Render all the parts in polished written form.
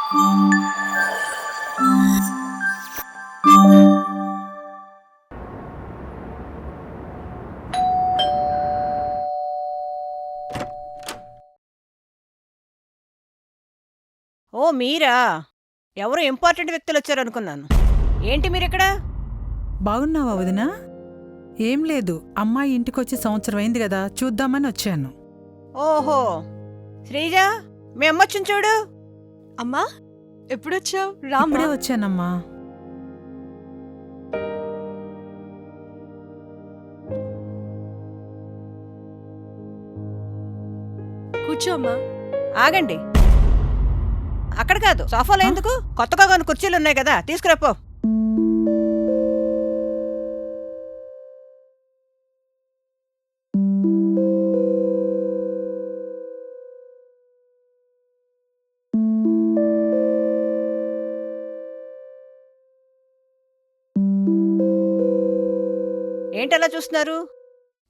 ఓ మీరా? ఎవరో ఇంపార్టెంట్ వ్యక్తులొచ్చారనుకున్నాను. ఏంటి మీరిక్కడ? బాగున్నావా వదినా? ఏం లేదు, అమ్మాయి ఇంటికొచ్చి సంవత్సరం అయింది కదా, చూద్దామని వచ్చాను. ఓహో! శ్రీజ, మీ అమ్మొచ్చింది చూడు. అమ్మా, ఎప్పుడొచ్చావు? రామ్మా. ఇప్పుడే వచ్చానమ్మా. కూర్చో అమ్మా. ఆగండి. అక్కడ కాదు, సోఫాలో ఎందుకు? కొత్తగా కొన్ని కుర్చీలున్నాయి కదా, తీసుకురాపో. ఏంటలా చూస్తున్నారు?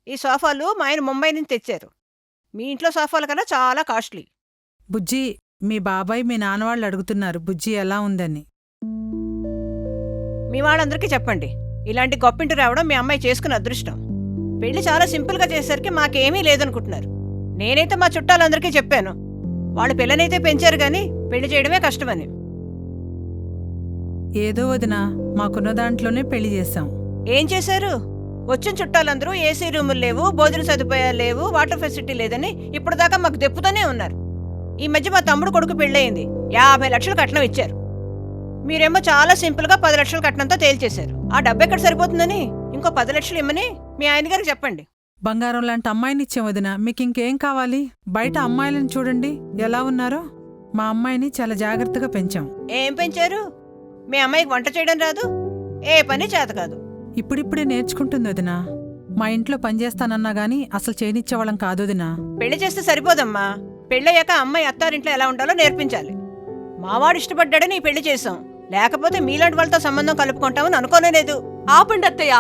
ఈ సోఫాలు మా ఆయన ముంబై నుంచి తెచ్చారు. మీ ఇంట్లో సోఫాల కన్నా చాలా కాస్ట్లీ. బుజ్జి, మీ బాబాయ్ మీ నాన్నవాళ్ళు అడుగుతున్నారు బుజ్జి ఎలా ఉందని. మీ వాళ్ళందరికీ చెప్పండి, ఇలాంటి గొప్పింటి రావడం మీ అమ్మాయి చేసుకున్న అదృష్టం. పెళ్లి చాలా సింపుల్గా చేసేసరికి మాకేమీ లేదనుకుంటున్నారు. నేనైతే మా చుట్టాలందరికీ చెప్పాను, వాళ్ళు పిల్లనైతే పెంచారు గాని పెళ్లి చేయడమే కష్టమని. ఏదో వదినా, మాకున్న దాంట్లోనే పెళ్లి చేశాం. ఏం చేశారు? వచ్చిన చుట్టాలందరూ ఏసీ రూములు లేవు, భోజన సదుపాయాలు లేవు, వాటర్ ఫెసిలిటీ లేదని ఇప్పుడు దాకా మాకు దెప్పుతూనే ఉన్నారు. ఈ మధ్య మా తమ్ముడు కొడుకు పెళ్ళయింది, 50 లక్షలు కట్నం ఇచ్చారు. మీరేమో చాలా సింపుల్గా 10 లక్షల కట్నంతో తేల్చేశారు. ఆ డబ్బు ఎక్కడ సరిపోతుందని ఇంకో 10 లక్షలు ఇమ్మని మీ ఆయన గారికి చెప్పండి. బంగారం లాంటి అమ్మాయినిచ్చాం వదినా, మీకింకేం కావాలి? బయట అమ్మాయిలను చూడండి ఎలా ఉన్నారో. మా అమ్మాయిని చాలా జాగ్రత్తగా పెంచాం. ఏం పెంచారు? మీ అమ్మాయికి వంట చేయడం రాదు, ఏ పని చేత కాదు. ఇప్పుడిప్పుడే నేర్చుకుంటుంది వదినా. మా ఇంట్లో పనిచేస్తానన్నా గాని అసలు చేయనిచ్చేవాళ్ళం కాదు వదినా. పెళ్లి చేస్తే సరిపోదమ్మా, పెళ్ళయ్యాక అమ్మాయి అత్తారింట్లో ఎలా ఉండాలో నేర్పించాలి. మావాడు ఇష్టపడ్డాడని ఈ పెళ్లి చేశాం, లేకపోతే మీలాంటి వాళ్ళతో సంబంధం కలుపుకుంటామని అనుకోనే లేదు. ఆపండి అత్తయ్య.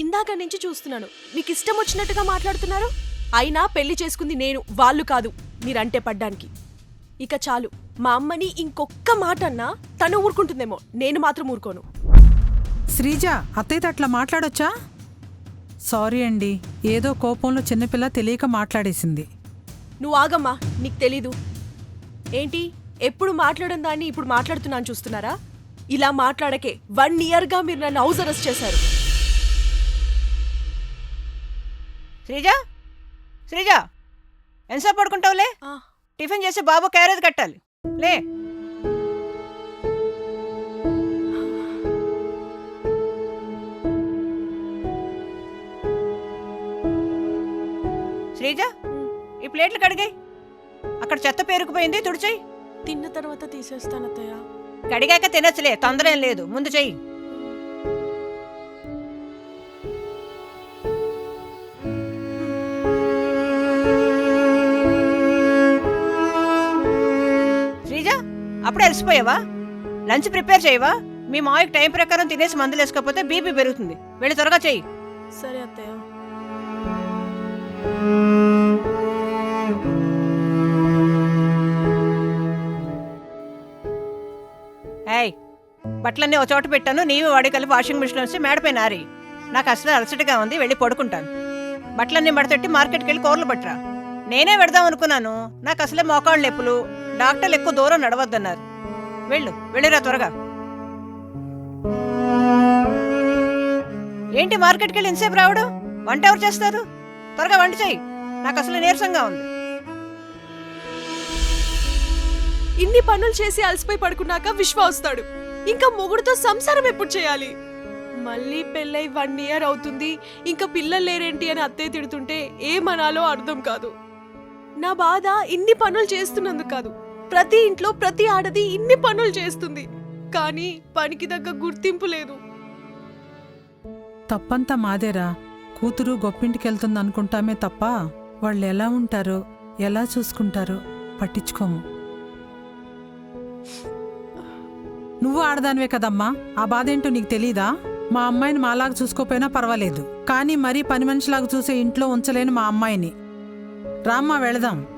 ఇందాక నుంచి చూస్తున్నాను, మీకు ఇష్టం వచ్చినట్టుగా మాట్లాడుతున్నారు. అయినా పెళ్లి చేసుకుంది నేను, వాళ్ళు కాదు మీరంటే పడ్డానికి. ఇక చాలు, మా అమ్మని ఇంకొక్క మాట అన్నా తను ఊరుకుంటుందేమో, నేను మాత్రం ఊరుకోను. శ్రీజ, అత్తయ్యతో అట్లా మాట్లాడొచ్చా? సారీ అండి, ఏదో కోపంలో చిన్నపిల్ల తెలియక మాట్లాడేసింది. నువ్వు ఆగమ్మా, నీకు తెలీదు. ఏంటి ఎప్పుడు మాట్లాడడం దాన్ని ఇప్పుడు మాట్లాడుతున్నాను చూస్తున్నారా? ఇలా మాట్లాడకే 1 ఇయర్గా మీరు నన్ను హౌస్ అరెస్ట్ చేశారు. శ్రీజ, శ్రీజ, ఎంతసేపు పడుకుంటావులే? టిఫిన్ చేసి బాబు క్యారేజ్ కట్టాలి, లే. శ్రీజ, ఈ ప్లేట్లు కడిగాయి. అక్కడ చెత్త పేరుకుపోయింది, తుడిచేయి. తిన్న తర్వాత తీసేస్తానత్తయ్య. కడిగాక తినచ్చులే, తొందర ఏం లేదు, ముందు చెయ్యి. శ్రీజ, అప్పుడే అలసిపోయావా? లంచ్ ప్రిపేర్ చేయవా? మీ మావికి టైం ప్రకారం తినేసి మందులు వేసుకోకపోతే బీపీ పెరుగుతుంది. వెళ్ళి త్వరగా చెయ్యి. సరే అత్తయ్య. ఏయ్, బట్టలన్నీ ఒక చోట పెట్టాను, నీవి వాడి కలిపి వాషింగ్ మిషన్ వచ్చి మేడపైన ఆరి. నాకు అసలు అలసటగా ఉంది, వెళ్ళి పడుకుంటాను. బట్టలన్నీ మడతెట్టి మార్కెట్కి వెళ్ళి కూరలు పట్టరా. నేనే పెడదాం అనుకున్నాను, నాకు అసలే మోకాళ్ళు నొప్పులు, డాక్టర్లు ఎక్కువ దూరం నడవద్దన్నారు. వెళ్ళిరా త్వరగా. ఏంటి మార్కెట్కి వెళ్ళి ఇంతసేపు రావడం? వంట ఎవరు చేస్తారు? త్వరగా వంట చెయ్యి, నాకు అసలు నీరసంగా ఉంది. ఇన్ని పనులు చేసి అలసిపోయి పడుకున్నాక విశ్వ వస్తాడు. ఇంకా మొగుడుతో సంసారం ఎప్పుడు చేయాలి? మళ్ళీ పెళ్ళై 1 ఇయర్ అవుతుంది, ఇంకా పిల్లలు లేరేంటి అని అత్తయ్య తిడుతుంటే ఏమనాలో అర్థం కాదు. నా బాధ ఇన్ని పనులు చేస్తున్నందుకు కాదు, ప్రతి ఇంట్లో ప్రతి ఆడది ఇన్ని పనులు చేస్తుంది, కానీ పనికి తగ్గ గుర్తింపు లేదు. తప్పంతా మాదేరా. కూతురు గొప్పింటికెళ్తుంది అనుకుంటామే తప్ప వాళ్ళు ఎలా ఉంటారో ఎలా చూసుకుంటారో పట్టించుకోము. నువ్వు ఆడదానివే కదమ్మా, ఆ బాధేంటో నీకు తెలీదా? మా అమ్మాయిని మాలాగా చూసుకోపోయినా పర్వాలేదు, కానీ మరీ పని మనిషిలాగా చూసే ఇంట్లో ఉంచలేను మా అమ్మాయిని. రామ్మా వెళదాం.